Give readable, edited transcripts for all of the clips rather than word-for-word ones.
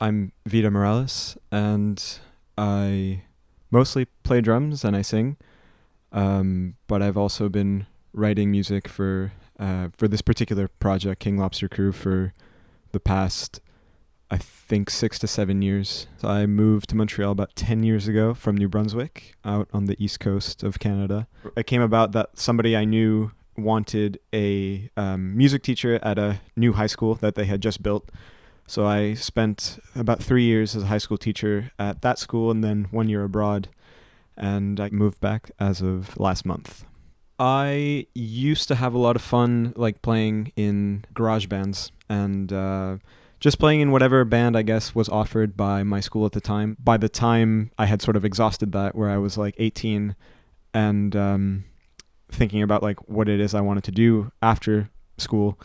I'm Vida Morales, and I mostly play drums and I sing, but I've also been writing music for this particular project, King Lobster Crew, for the past, I think, 6 to 7 years. So I moved to Montreal about 10 years ago from New Brunswick, out on the east coast of Canada. It came about that somebody I knew wanted a music teacher at a new high school that they had just built. So I spent about 3 years as a high school teacher at that school and then 1 year abroad, and I moved back as of last month. I used to have a lot of fun like playing in garage bands and just playing in whatever band I guess was offered by my school at the time. By the time I had sort of exhausted that, where I was like 18 and thinking about like what it is I wanted to do after school,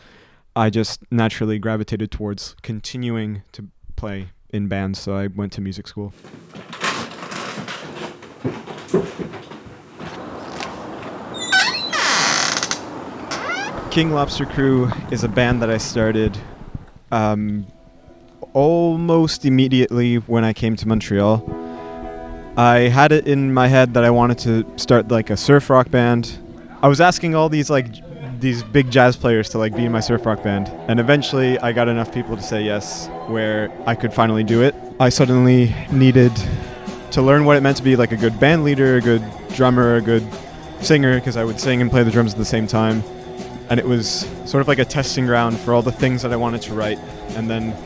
I just naturally gravitated towards continuing to play in bands, so I went to music school. King Lobster Crew is a band that I started almost immediately when I came to Montreal. I had it in my head that I wanted to start like a surf rock band. I was asking all these big jazz players to like be in my surf rock band, and eventually I got enough people to say yes where I could finally do it. I suddenly needed to learn what it meant to be like a good band leader, a good drummer, a good singer, because I would sing and play the drums at the same time, and it was sort of like a testing ground for all the things that I wanted to write. And then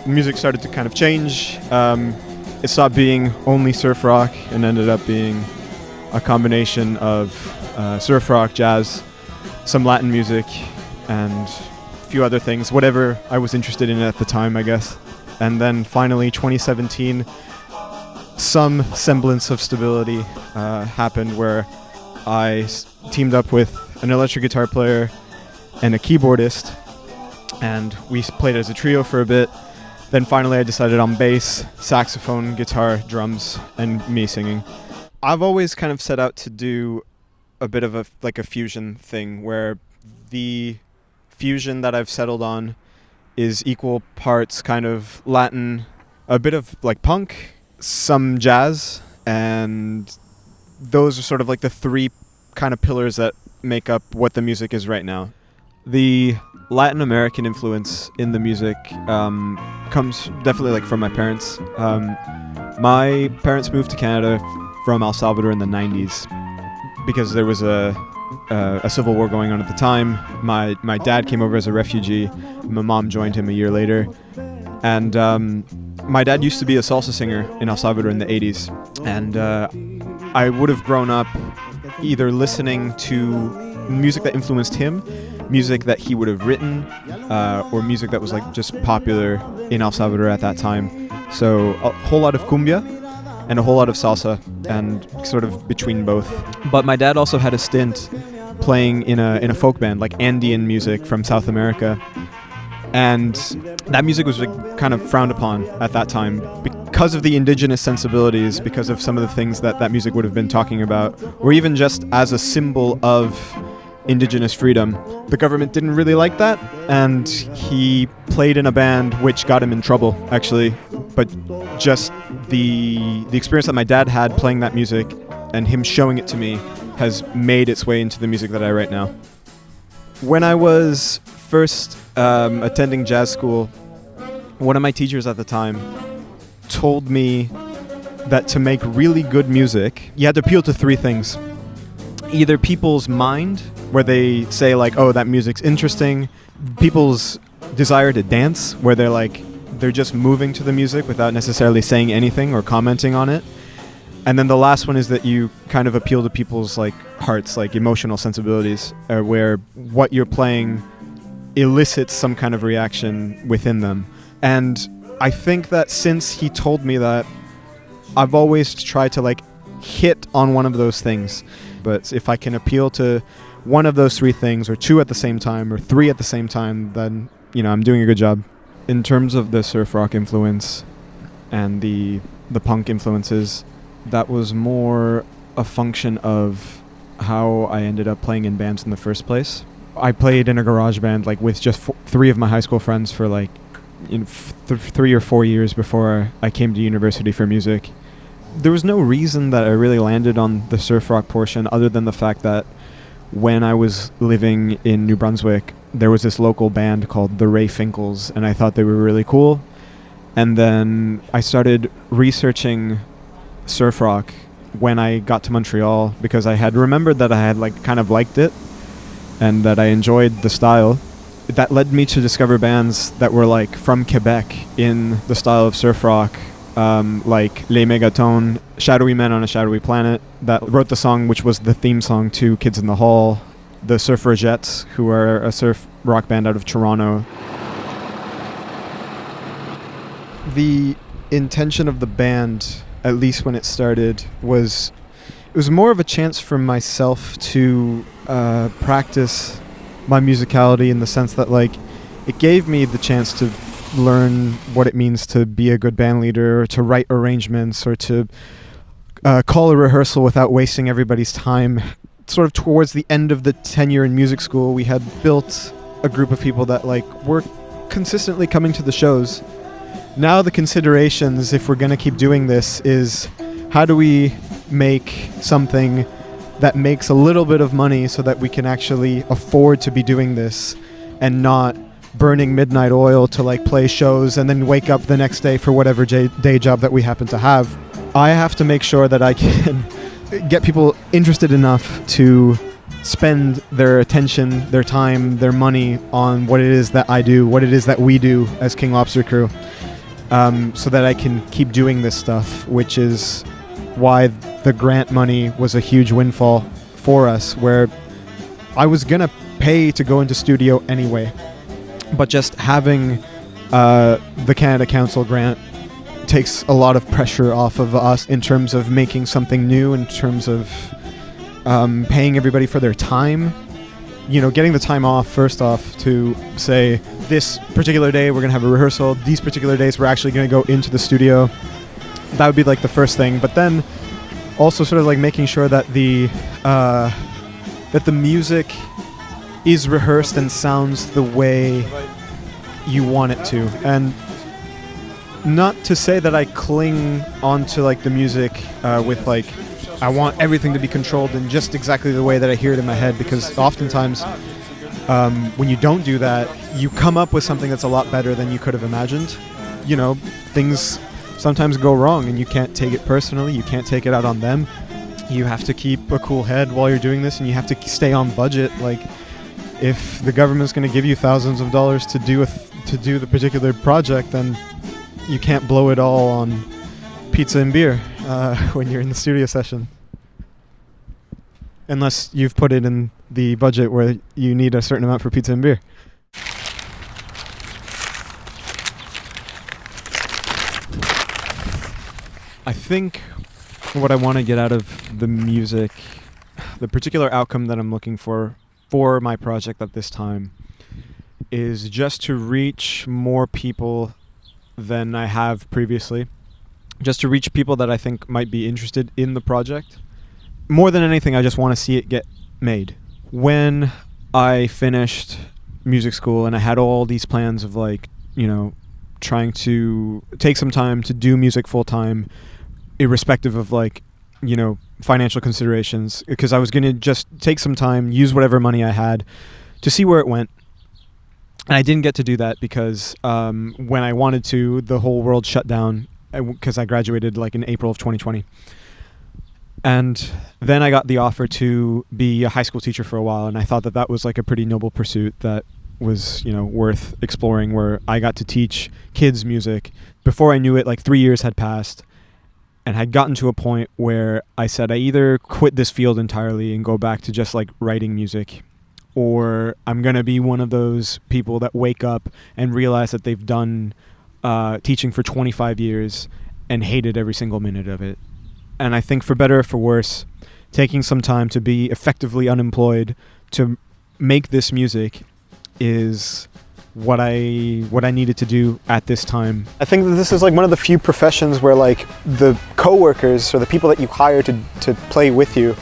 the music started to kind of change. It stopped being only surf rock and ended up being a combination of surf rock, jazz, some Latin music, and a few other things, whatever I was interested in at the time, I guess. And then finally, 2017, some semblance of stability happened where I teamed up with an electric guitar player and a keyboardist, and we played as a trio for a bit. Then finally I decided on bass, saxophone, guitar, drums, and me singing. I've always kind of set out to do a bit of a fusion thing, where the fusion that I've settled on is equal parts kind of Latin, a bit of like punk, some jazz, and those are sort of like the three kind of pillars that make up what the music is right now. The Latin American influence in the music comes definitely like from my parents. My parents moved to Canada from El Salvador in the 90s because there was a civil war going on at the time. My dad came over as a refugee. My mom joined him a year later. And my dad used to be a salsa singer in El Salvador in the 80s. And I would have grown up either listening to music that influenced him, music that he would have written, or music that was like just popular in El Salvador at that time. So a whole lot of cumbia and a whole lot of salsa, and sort of between both. But my dad also had a stint playing in a folk band, like Andean music from South America. And that music was kind of frowned upon at that time because of the indigenous sensibilities, because of some of the things that music would have been talking about, or even just as a symbol of indigenous freedom. The government didn't really like that, and he played in a band which got him in trouble, actually. But just the experience that my dad had playing that music and him showing it to me has made its way into the music that I write now. When I was first attending jazz school, one of my teachers at the time told me that to make really good music, you had to appeal to three things. Either people's mind, where they say like, oh, that music's interesting. People's desire to dance, where they're just moving to the music without necessarily saying anything or commenting on it. And then the last one is that you kind of appeal to people's like hearts, like emotional sensibilities, where what you're playing elicits some kind of reaction within them. And I think that since he told me that, I've always tried to like hit on one of those things. But if I can appeal to one of those three things, or two at the same time, or three at the same time, then, I'm doing a good job. In terms of the surf rock influence and the punk influences, that was more a function of how I ended up playing in bands in the first place. I played in a garage band with just three of my high school friends for 3 or 4 years before I came to university for music. There was no reason that I really landed on the surf rock portion other than the fact that when I was living in New Brunswick, there was this local band called the Ray Finkles, and I thought they were really cool. And then I started researching surf rock when I got to Montreal, because I had remembered that I had kind of liked it and that I enjoyed the style. That led me to discover bands that were from Quebec in the style of surf rock, like Les Megatones, Shadowy Men on a Shadowy Planet, that wrote the song which was the theme song to Kids in the Hall, the Surfragettes, who are a surf rock band out of Toronto. The intention of the band, at least when it started, it was more of a chance for myself to practice my musicality, in the sense that it gave me the chance to learn what it means to be a good band leader, or to write arrangements, or to call a rehearsal without wasting everybody's time. Sort of towards the end of the tenure in music school, we had built a group of people that were consistently coming to the shows. Now the considerations, if we're going to keep doing this, is how do we make something that makes a little bit of money so that we can actually afford to be doing this, and not burning midnight oil to play shows and then wake up the next day for whatever day job that we happen to have. I have to make sure that I can get people interested enough to spend their attention, their time, their money on what it is that I do, what it is that we do as King Lobster Crew, so that I can keep doing this stuff, which is why the grant money was a huge windfall for us, where I was going to pay to go into studio anyway. But just having the Canada Council grant takes a lot of pressure off of us in terms of making something new, in terms of paying everybody for their time. Getting the time off, first off, to say, this particular day we're going to have a rehearsal, these particular days we're actually going to go into the studio. That would be the first thing. But then also sort of making sure that the music is rehearsed and sounds the way you want it to. And not to say that I cling onto the music with I want everything to be controlled in just exactly the way that I hear it in my head, because oftentimes when you don't do that, you come up with something that's a lot better than you could have imagined. Things sometimes go wrong, and you can't take it personally, you can't take it out on them. You have to keep a cool head while you're doing this, and you have to stay on budget. If the government's going to give you thousands of dollars to do the particular project, then you can't blow it all on pizza and beer when you're in the studio session. Unless you've put it in the budget where you need a certain amount for pizza and beer. I think what I want to get out of the music, the particular outcome that I'm looking for my project at this time, is just to reach more people than I have previously. Just to reach people that I think might be interested in the project. More than anything, I just want to see it get made. When I finished music school and I had all these plans of like, you know, trying to take some time to do music full time, irrespective of like, you know, financial considerations, because I was going to just take some time, use whatever money I had to see where it went. And I didn't get to do that because when I wanted to, the whole world shut down because I graduated like in April of 2020. And then I got the offer to be a high school teacher for a while, and I thought that that was like a pretty noble pursuit that was, you know, worth exploring, where I got to teach kids music. Before I knew it, like 3 years had passed, and had gotten to a point where I said I either quit this field entirely and go back to just like writing music, or I'm going to be one of those people that wake up and realize that they've done teaching for 25 years and hated every single minute of it. And I think for better or for worse, taking some time to be effectively unemployed to make this music is what I needed to do at this time. I think that this is like one of the few professions where like the co-workers or the people that you hire to play with you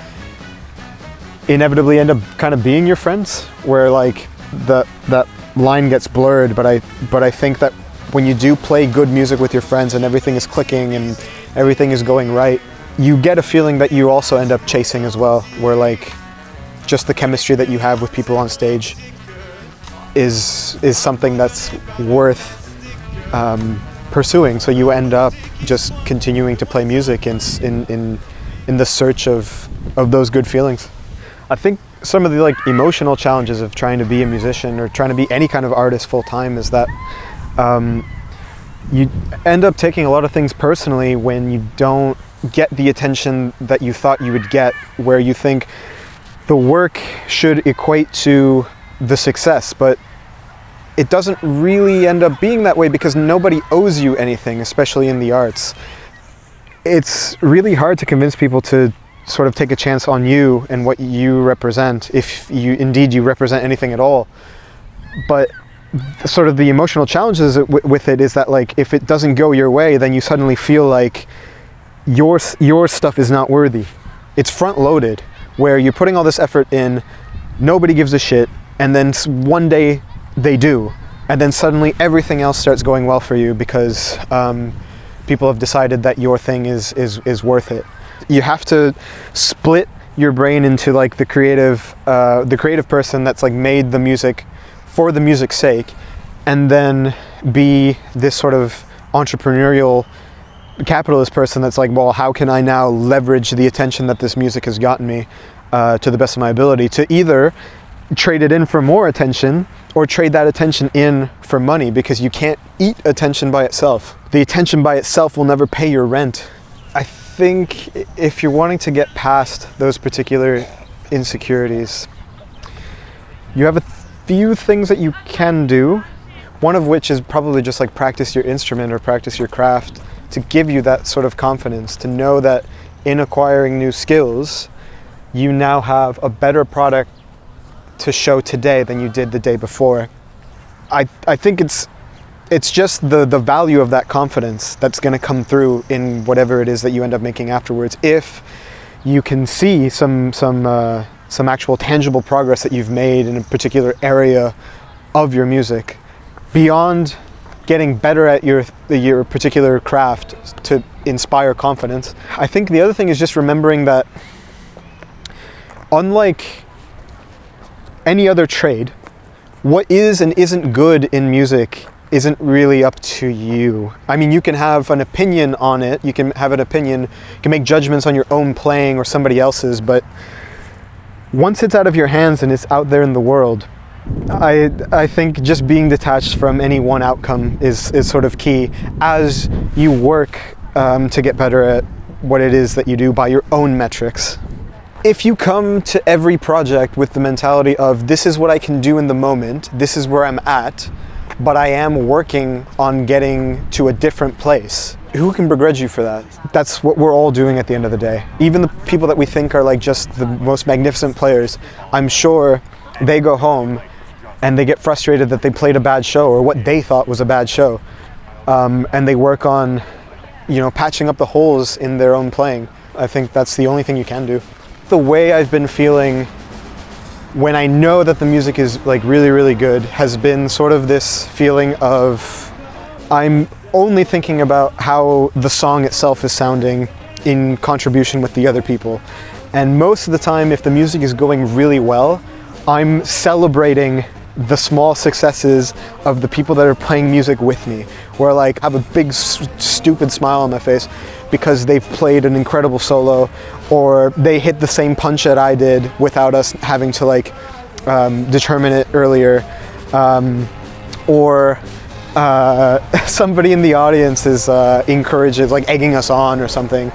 inevitably end up kind of being your friends, where like that line gets blurred, but I think that when you do play good music with your friends and everything is clicking and everything is going right, you get a feeling that you also end up chasing as well, where like just the chemistry that you have with people on stage is something that's worth pursuing. So you end up just continuing to play music in the search of those good feelings. I think some of the like emotional challenges of trying to be a musician or trying to be any kind of artist full time is that you end up taking a lot of things personally when you don't get the attention that you thought you would get, where you think the work should equate to the success, but it doesn't really end up being that way because nobody owes you anything, especially in the arts. It's really hard to convince people to sort of take a chance on you and what you represent, if you indeed you represent anything at all. But sort of the emotional challenges with it is that like if it doesn't go your way, then you suddenly feel like your stuff is not worthy. It's front loaded, where you're putting all this effort in, nobody gives a shit, and then one day they do, and then suddenly everything else starts going well for you because people have decided that your thing is worth it. You have to split your brain into like the creative person that's like made the music for the music's sake, and then be this sort of entrepreneurial capitalist person that's like, well, how can I now leverage the attention that this music has gotten me to the best of my ability, to either trade it in for more attention or trade that attention in for money, because you can't eat attention by itself. The attention by itself will never pay your rent. I think if you're wanting to get past those particular insecurities, you have a few things that you can do, one of which is probably just like practice your instrument or practice your craft, to give you that sort of confidence, to know that in acquiring new skills, you now have a better product to show today than you did the day before. I think it's just the value of that confidence that's going to come through in whatever it is that you end up making afterwards. If you can see some actual tangible progress that you've made in a particular area of your music, beyond getting better at your particular craft to inspire confidence. I think the other thing is just remembering that unlike any other trade, what is and isn't good in music isn't really up to you. I mean, you can have an opinion on it, you can make judgments on your own playing or somebody else's, but once it's out of your hands and it's out there in the world, I think just being detached from any one outcome is sort of key as you work to get better at what it is that you do by your own metrics. If you come to every project with the mentality of this is what I can do in the moment, this is where I'm at, but I am working on getting to a different place, who can begrudge you for that? That's what we're all doing at the end of the day. Even the people that we think are like just the most magnificent players, I'm sure they go home and they get frustrated that they played a bad show or what they thought was a bad show, and they work on, patching up the holes in their own playing. I think that's the only thing you can do. The way I've been feeling when I know that the music is like really, really good has been sort of this feeling of I'm only thinking about how the song itself is sounding in contribution with the other people. And most of the time, if the music is going really well, I'm celebrating the small successes of the people that are playing music with me, where like I have a big stupid smile on my face because they've played an incredible solo, or they hit the same punch that I did without us having to like determine it earlier, or somebody in the audience is encouraging, like egging us on or something.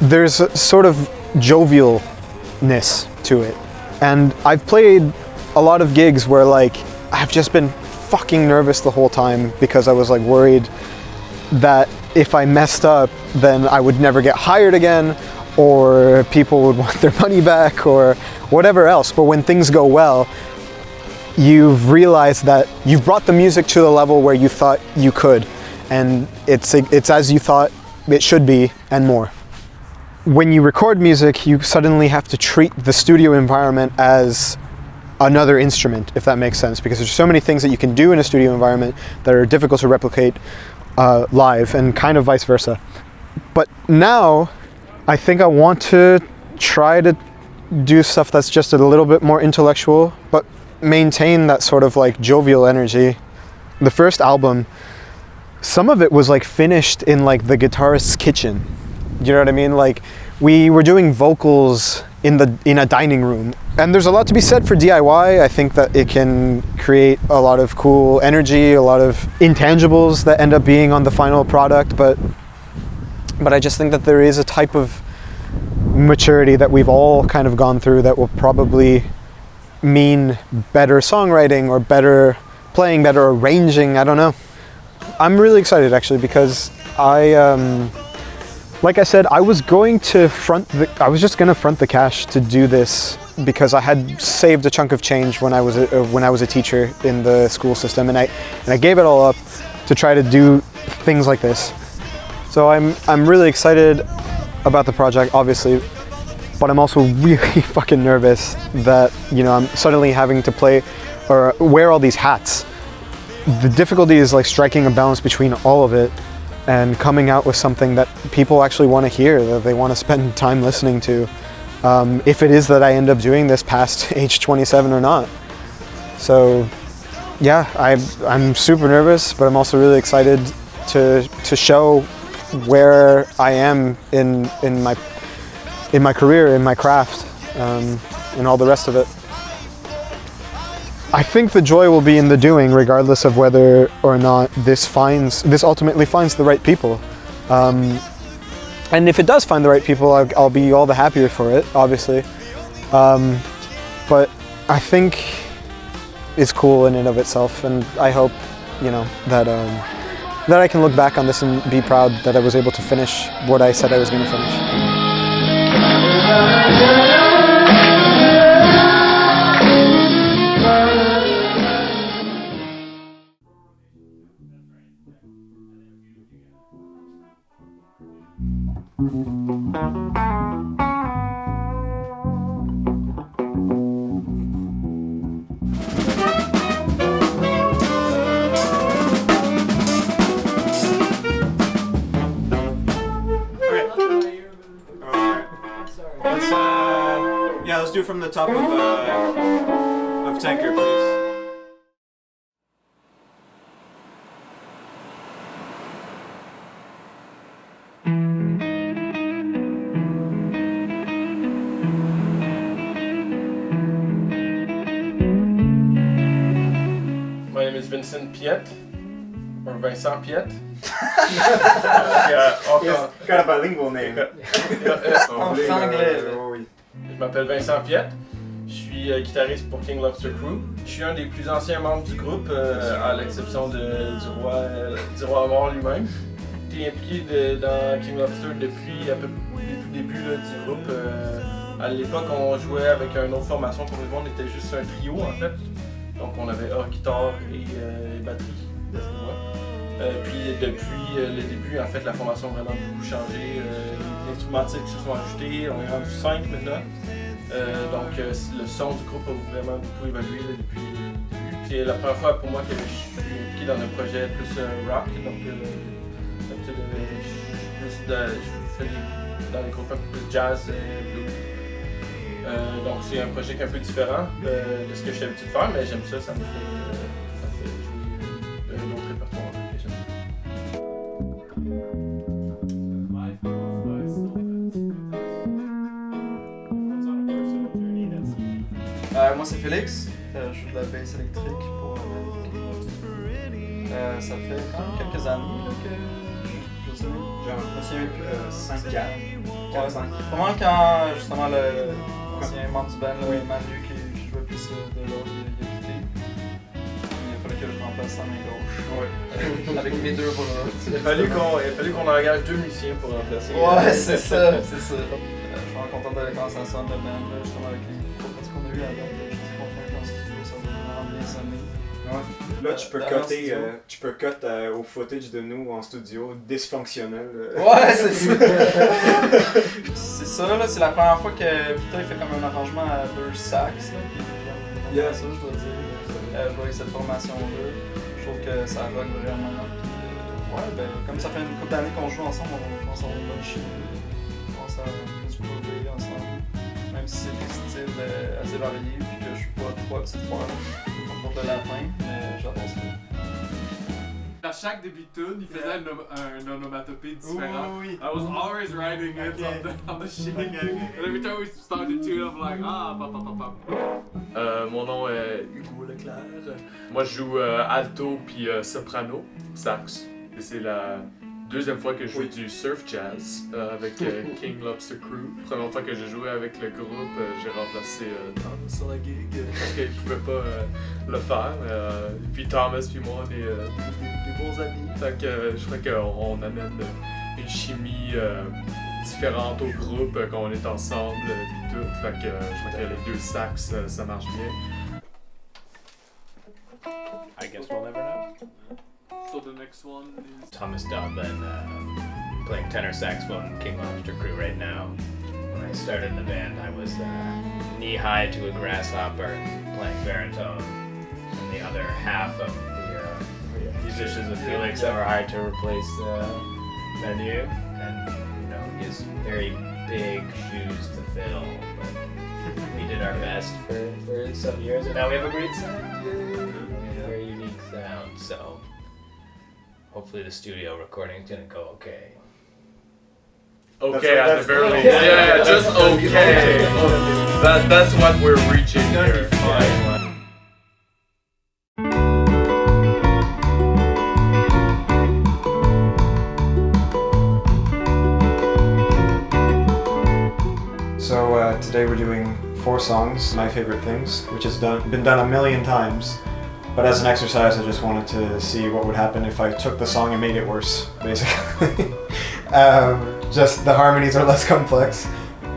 There's a sort of jovialness to it. And I've played a lot of gigs where like I've just been fucking nervous the whole time because I was like worried that if I messed up then I would never get hired again, or people would want their money back or whatever else. But when things go well, you've realized that you've brought the music to the level where you thought you could, and it's as you thought it should be and more. When you record music, you suddenly have to treat the studio environment as another instrument, if that makes sense, because there's so many things that you can do in a studio environment that are difficult to replicate live, and kind of vice versa. But now I think I want to try to do stuff that's just a little bit more intellectual, but maintain that sort of like jovial energy. The first album, some of it was like finished in like the guitarist's kitchen. You know what I mean? Like we were doing vocals in a dining room, and there's a lot to be said for DIY. I think that it can create a lot of cool energy, a lot of intangibles that end up being on the final product, but I just think that there is a type of maturity that we've all kind of gone through that will probably mean better songwriting or better playing, better arranging. I don't know. I'm really excited actually, because like I said, I was just going to front the cash to do this because I had saved a chunk of change when I was a teacher in the school system, and I gave it all up to try to do things like this. So I'm really excited about the project, obviously, but I'm also really fucking nervous that, I'm suddenly having to play or wear all these hats. The difficulty is like striking a balance between all of it and coming out with something that people actually want to hear, that they want to spend time listening to, if it is that I end up doing this past age 27 or not. So yeah, I'm super nervous, but I'm also really excited to show where I am in my career, in my craft, and all the rest of it. I think the joy will be in the doing, regardless of whether or not this ultimately finds the right people. And if it does find the right people, I'll be all the happier for it, obviously. But I think it's cool in and of itself, and I hope, that I can look back on this and be proud that I was able to finish what I said I was going to finish. Let's do from the top of Tanker, please. My name is Vincent Piette, or Vincent Piette. Got a bilingual name. Je m'appelle Vincent Piette, je suis guitariste pour King Lobster Crew. Je suis un des plus anciens membres du groupe, à l'exception du roi mort lui-même. J'ai été impliqué dans King Lobster depuis un peu les tout débuts du groupe. À l'époque, on jouait avec une autre formation complètement, on était juste un trio en fait. Donc on avait guitare et batterie, d'après moi. Puis depuis le début, en fait, la formation a vraiment beaucoup changé. Les instrumentiques se sont ajoutés, on est rendu 5 maintenant. Donc le son du groupe a vraiment beaucoup évolué là, depuis le début. C'est la première fois pour moi que je suis impliqué dans un projet plus rock. Donc d'habitude, je fais dans les groupes un peu plus jazz, blues. Donc c'est un projet qui est un peu différent de ce que je suis habitué de faire, mais j'aime ça, ça me fait jouer un autre répertoire que j'aime. Moi c'est Félix, je joue de la basse électrique pour ça fait quand même quelques années là, que je sais, genre, je me souviens plus, 5-4. Pas mal quand justement l'ancien membre du band, Manu, qui jouait plus de l'autre, il a quitté. Il fallait que je remplace sa main gauche. Ouais. Avec mes deux bras. Il a fallu qu'on engage 2 musiciens pour remplacer. Ouais, c'est ça, c'est ça. Je suis vraiment content de quand ça sonne le band, justement avec les propositions qu'on a eues avant. Je suis confiant qu'en studio ça va vraiment bien sonner. Ouais. Là, tu peux cut au footage de nous en studio dysfonctionnel. Ouais, c'est ça. C'est ça, là, c'est la première fois que Vita il fait comme un arrangement à 2 sax. Là, puis j'aime ça, je dois dire. Je vois avec cette formation-là. Je trouve que ça rock vraiment. Puis, ouais, ben, comme ça fait une couple d'années qu'on joue ensemble, on commence à avoir une bonne chimie. On commence à se prouver ensemble. Même si c'est des styles assez variés, puis que je suis pas trop habitué de faire pour le lapin, mais j'adore ça. À chaque début de tune, il faisait un onomatopée différent. Oui. I was always writing it on the sheet. And every time we started the tune, I'm like, Mon nom est Hugo Leclerc. Moi, je joue alto puis soprano, sax. Et c'est la deuxième fois que je joue du surf jazz avec King Lobster Crew. Première fois que j'ai joué avec le groupe, j'ai remplacé Thomas sur la gig parce qu'il pouvait pas le faire. Puis Thomas puis moi, on est des bons amis. Fait que je crois qu'on amène une chimie différente au groupe quand on est ensemble puis tout. Fait que je crois que les 2 sax, ça marche bien. I guess we'll never know. So the next one is Thomas Doblin, playing tenor saxophone in King Lobster Crew right now. When I started in the band, I was knee-high to a grasshopper playing baritone. And the other half of the musicians with Felix that were hired to replace Manu. And, you know, he has very big shoes to fill. But we did our best for some years, and now we have a great sound. A very unique sound, so hopefully the studio recording is gonna go okay. Okay, at the very least. Yeah, just okay. That's what we're reaching here. So today we're doing 4 songs, my favorite things, which has been done a million times. But as an exercise, I just wanted to see what would happen if I took the song and made it worse, basically. Just the harmonies are less complex,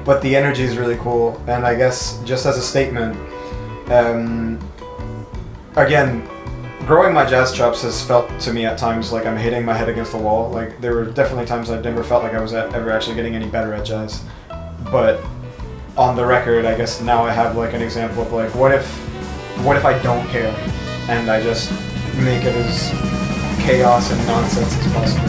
but the energy is really cool. And I guess just as a statement, again, growing my jazz chops has felt to me at times like I'm hitting my head against the wall. Like there were definitely times I never felt like I was ever actually getting any better at jazz. But on the record, I guess now I have like an example of like, what if I don't care? And I just make it as chaos and nonsense as possible.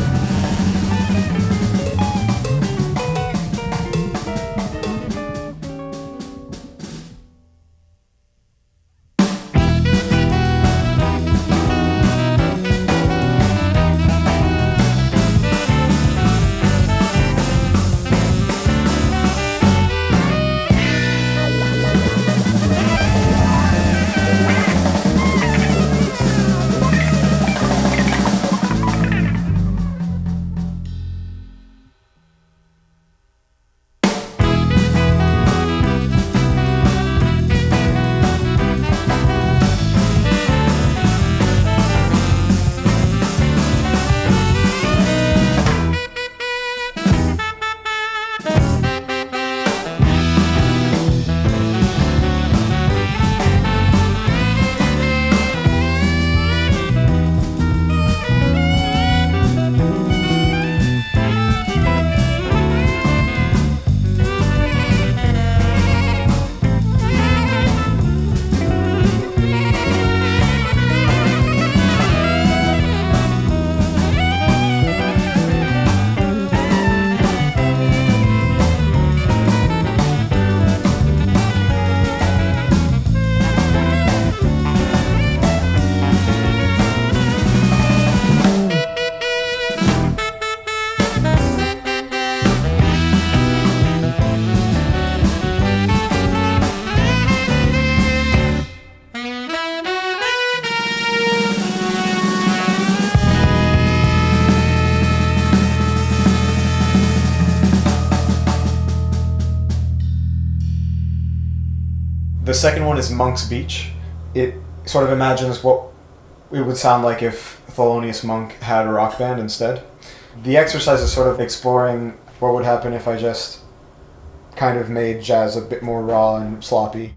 The second one is Monk's Beach. It sort of imagines what it would sound like if Thelonious Monk had a rock band instead. The exercise is sort of exploring what would happen if I just kind of made jazz a bit more raw and sloppy.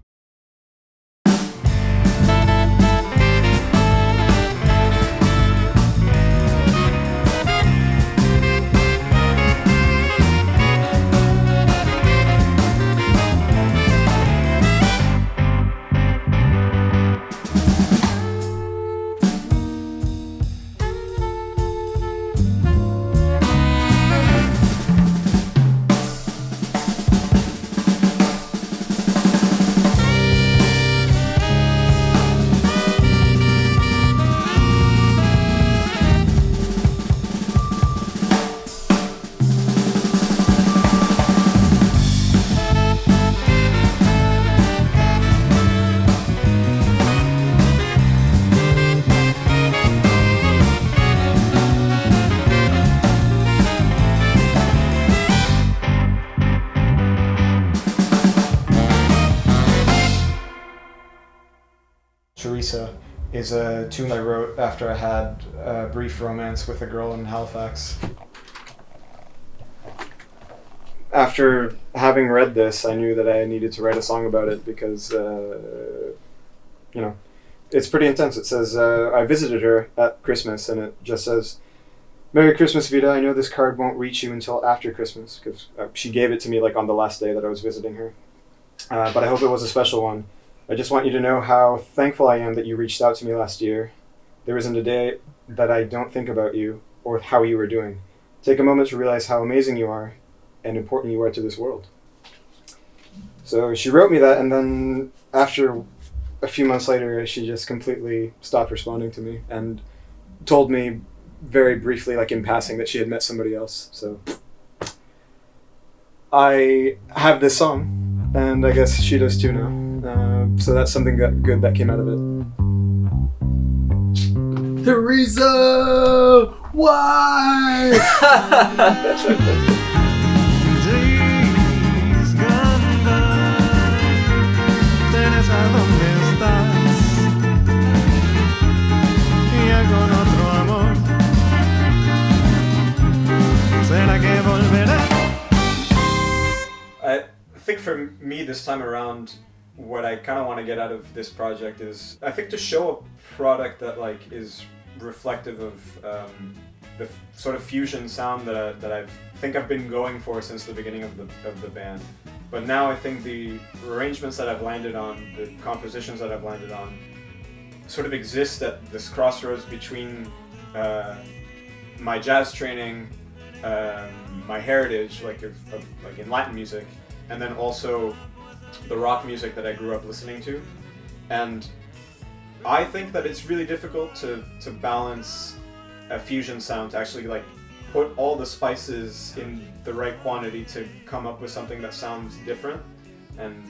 Teresa is a tune I wrote after I had a brief romance with a girl in Halifax. After having read this, I knew that I needed to write a song about it because, it's pretty intense. It says, I visited her at Christmas, and it just says, "Merry Christmas, Vida. I know this card won't reach you until after Christmas," because she gave it to me like on the last day that I was visiting her. But I hope it was a special one. I just want you to know how thankful I am that you reached out to me last year. There isn't a day that I don't think about you or how you are doing. Take a moment to realize how amazing you are and important you are to this world. So she wrote me that, and then after a few months later, she just completely stopped responding to me and told me very briefly, like in passing, that she had met somebody else. So I have this song, and I guess she does too now. So that's something good that came out of it. Teresa! Why? I think for me this time around, what I kind of want to get out of this project is, I think, to show a product that like is reflective of the sort of fusion sound that I think I've been going for since the beginning of the band. But now I think the arrangements that I've landed on, the compositions that I've landed on, sort of exist at this crossroads between my jazz training, my heritage, like like in Latin music, and then also the rock music that I grew up listening to. And I think that it's really difficult to balance a fusion sound, to actually like put all the spices in the right quantity to come up with something that sounds different. And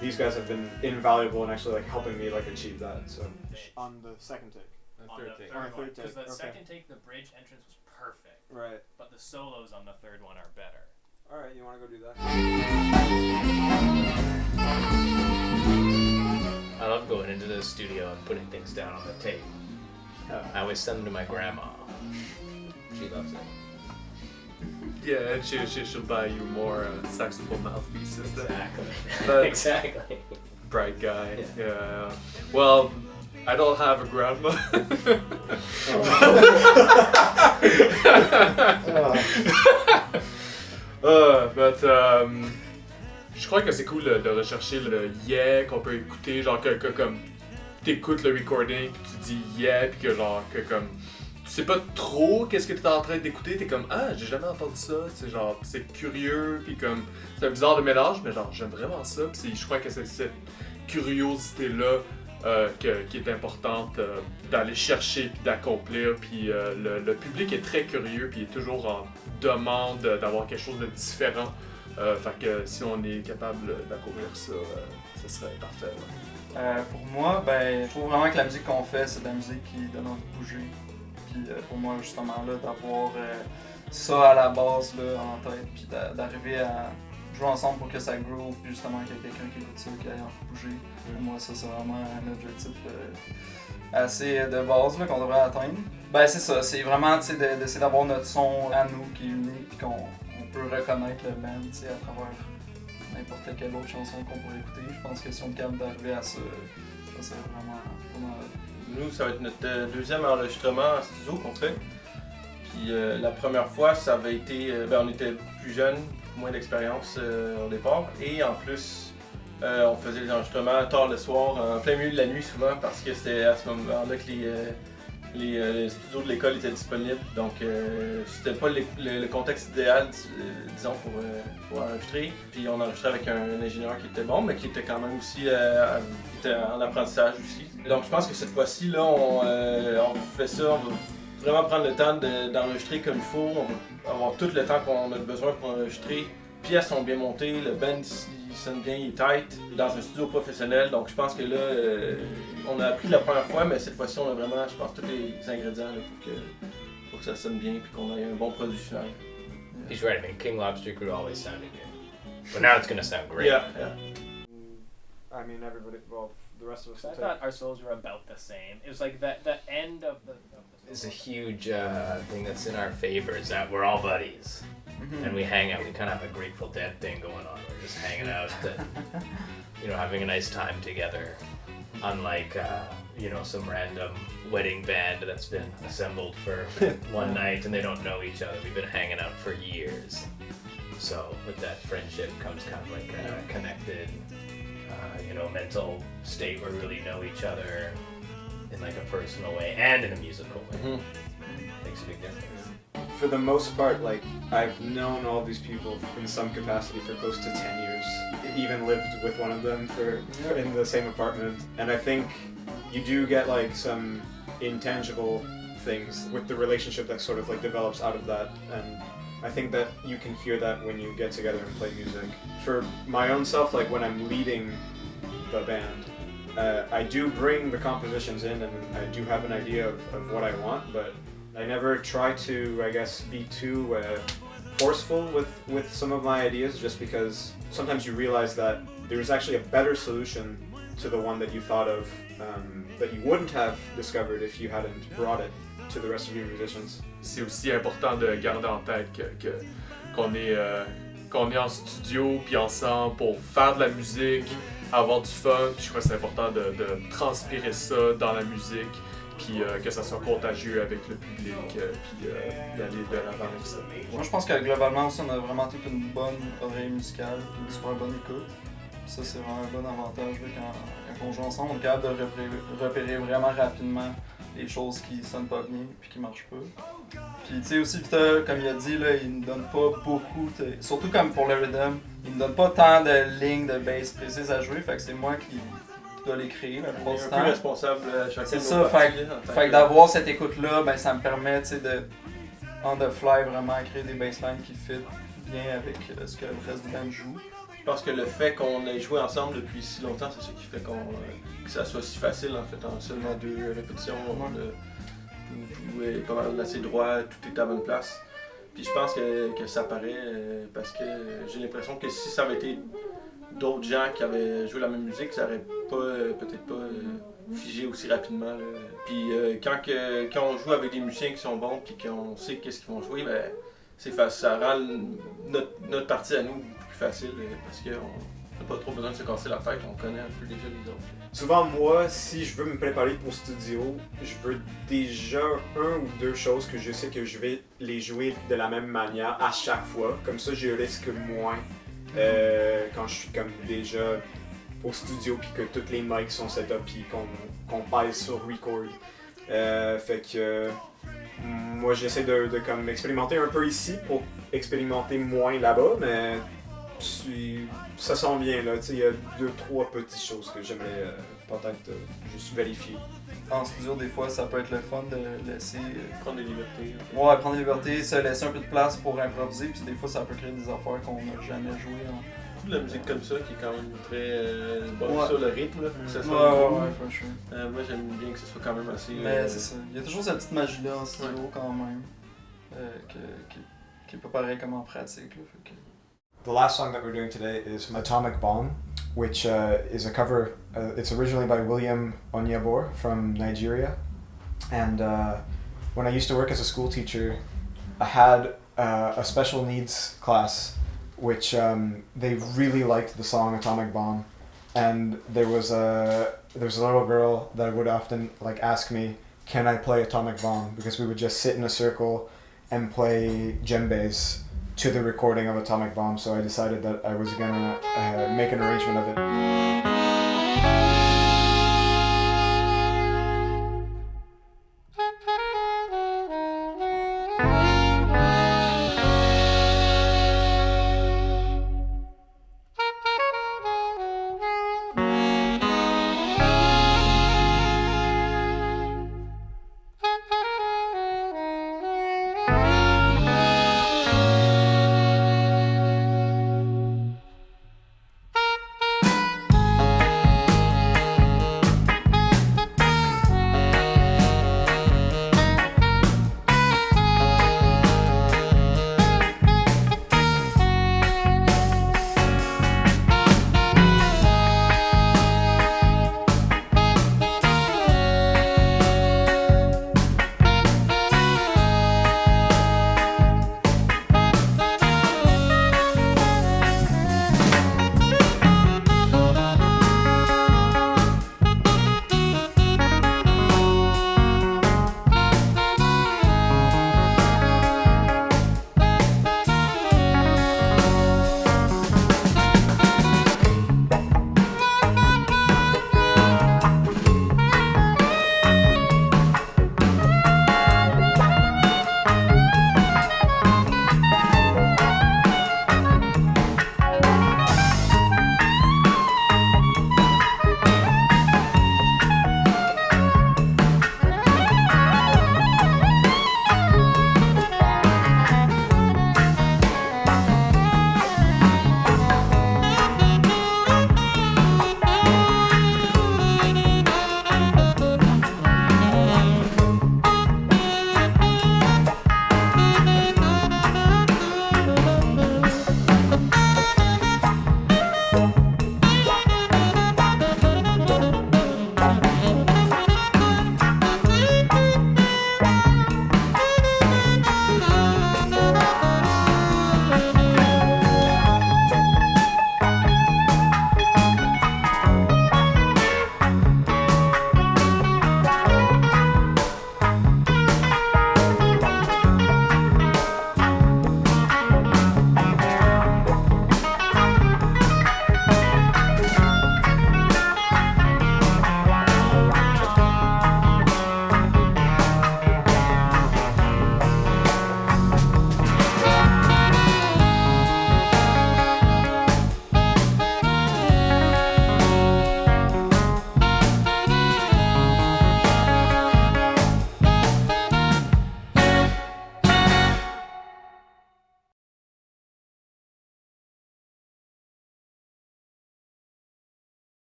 these guys have been invaluable in actually like helping me like achieve that. So on the second take. On the third one, because the second take, the bridge entrance was perfect. Right. But the solos on the third one are better. All right, you want to go do that? I love going into the studio and putting things down on the tape. I always send them to my grandma. She loves it. Yeah, and she'll buy you more saxophone mouthpieces. Exactly. Exactly. Bright guy. Yeah. Well, I don't have a grandma. Je crois que c'est cool de rechercher le yeah qu'on peut écouter, genre que comme t'écoutes le recording puis tu dis yeah puis que genre que comme tu sais pas trop qu'est-ce que t'es en train d'écouter, t'es comme ah j'ai jamais entendu ça, c'est genre c'est curieux puis comme c'est un bizarre de mélange mais genre j'aime vraiment ça puis je crois que c'est cette curiosité là qui est importante d'aller chercher puis d'accomplir puis le public est très curieux puis est toujours en demande d'avoir quelque chose de différent. Fait que si on est capable d'accomplir ça, ce serait parfait. Ouais. Pour moi, je trouve vraiment que la musique qu'on fait, c'est de la musique qui donne envie de bouger. Puis pour moi, justement, là, d'avoir ça à la base là, en tête, puis d'arriver à jouer ensemble pour que ça grow, puis justement qu'il y ait quelqu'un qui écoute ça, qui aille en bouger. Pour moi, ça c'est vraiment un objectif assez de base là, qu'on devrait atteindre. Ben c'est ça, c'est vraiment d'essayer d'avoir notre son à nous qui est unique, puis qu'on peut reconnaître le band à travers n'importe quelle autre chanson qu'on pourrait écouter. Je pense que si on est capable d'arriver à ça, ça serait vraiment Nous, ça va être notre deuxième enregistrement en studio qu'on fait. Puis la première fois, ça avait été... on était plus jeunes, moins d'expérience au départ. Et en plus, on faisait les enregistrements tard le soir, en plein milieu de la nuit souvent, parce que c'était à ce moment-là que les studios de l'école étaient disponibles. Donc c'était pas le contexte idéal, disons, pour enregistrer. Puis on enregistrait avec un ingénieur qui était bon, mais qui était quand même aussi qui était en apprentissage aussi. Donc je pense que cette fois-ci, là, on fait ça, on va vraiment prendre le temps d'enregistrer comme il faut. On va avoir tout le temps qu'on a besoin pour enregistrer. Les pièces sont bien montées, le band il sonne bien, il est tight, dans un studio professionnel. Donc je pense que là, on a appris la première fois, mais cette fois-ci, on a vraiment, je pense, tous les ingrédients là, pour que ça sonne bien et qu'on ait un bon produit final. He's right. I mean, King Lobster Crew always sounded good, but now it's gonna sound great. Yeah. I mean, everybody, well, the rest of us. I thought our souls were about the same. It was like the end of the It's a huge thing that's in our favor is that we're all buddies. And we hang out. We kind of have a Grateful Dead thing going on. We're just hanging out, having a nice time together. Unlike, some random wedding band that's been assembled for one night and they don't know each other. We've been hanging out for years. So with that friendship comes kind of like a connected, mental state where we really know each other in like a personal way and in a musical way. Makes a big difference. For the most part, like, I've known all these people in some capacity for close to 10 years. Even lived with one of them in the same apartment. And I think you do get like some intangible things with the relationship that sort of like develops out of that. And I think that you can hear that when you get together and play music. For my own self, like when I'm leading the band, I do bring the compositions in and I do have an idea of what I want, but I never try to, I guess, be too forceful with some of my ideas, just because sometimes you realize that there's actually a better solution to the one that you thought of that you wouldn't have discovered if you hadn't brought it to the rest of your musicians. C'est aussi important de garder en tête qu'on est en studio puis ensemble pour faire de la musique, avoir du fun. Puis je crois que c'est important de transpirer ça dans la musique. Puis que ça soit contagieux avec le public, puis d'aller de l'avant avec ça. Moi, je pense que globalement aussi, on a vraiment toute une bonne oreille musicale, une super bonne écoute. Ça, c'est vraiment un bon avantage là, quand on joue ensemble. On est capable de repérer vraiment rapidement les choses qui sonnent pas bien puis qui marchent pas. Puis tu sais aussi, Victor, comme il a dit, là, il ne donne pas beaucoup, surtout comme pour le rhythm, il ne donne pas tant de lignes de bass précises à jouer, fait que c'est moi qui dois les créer la plupart du temps. On est un peu responsable chacun. C'est ça, fait que d'avoir cette écoute-là, ben, ça me permet de, on the fly, vraiment créer des basslines qui fit bien avec ce que le reste du band joue. Je pense que le fait qu'on ait joué ensemble depuis si longtemps, c'est ce qui fait que ça soit si facile en fait, en seulement 2 répétitions. Tout est pas mal assez droit, tout est à bonne place. Puis je pense que ça paraît parce que j'ai l'impression que si ça avait été d'autres gens qui avaient joué la même musique, ça aurait peut-être pas figé aussi rapidement. Là. Puis quand on joue avec des musiciens qui sont bons et qu'on sait qu'est-ce qu'ils vont jouer, ben, c'est facile, ça rend notre partie à nous beaucoup plus facile parce qu'on n'a pas trop besoin de se casser la tête, on connaît un peu déjà les autres. Souvent, moi, si je veux me préparer pour studio, je veux déjà 1 ou 2 choses que je sais que je vais les jouer de la même manière à chaque fois. Comme ça, je risque moins quand je suis comme déjà au studio puis que toutes les mics sont set up puis qu'on pèse sur record. Fait que moi, j'essaie de comme expérimenter un peu ici pour expérimenter moins là-bas, mais ça sent bien là. Il y a 2-3 petites choses que j'aimerais peut-être juste vérifier. En studio, des fois, ça peut être le fun de laisser Prendre des libertés. Ouais, prendre des libertés, se laisser un peu de place pour improviser, puis des fois, ça peut créer des affaires qu'on n'a jamais jouées. Beaucoup de la musique comme ça qui est quand même très bonne sur le rythme, là, faut que ça soit for sure. moi, j'aime bien que ce soit quand même assez. Mais c'est ça. Il y a toujours cette petite magie-là en studio quand même, qui est pas pareil comme en pratique. Là, fait que... The last song that we're doing today is Atomic Bomb, which is a cover. It's originally by William Onyebor from Nigeria. And when I used to work as a school teacher, I had a special needs class, which they really liked the song Atomic Bomb. And there was a little girl that would often like ask me, can I play Atomic Bomb? Because we would just sit in a circle and play djembes to the recording of Atomic Bomb. So I decided that I was gonna make an arrangement of it.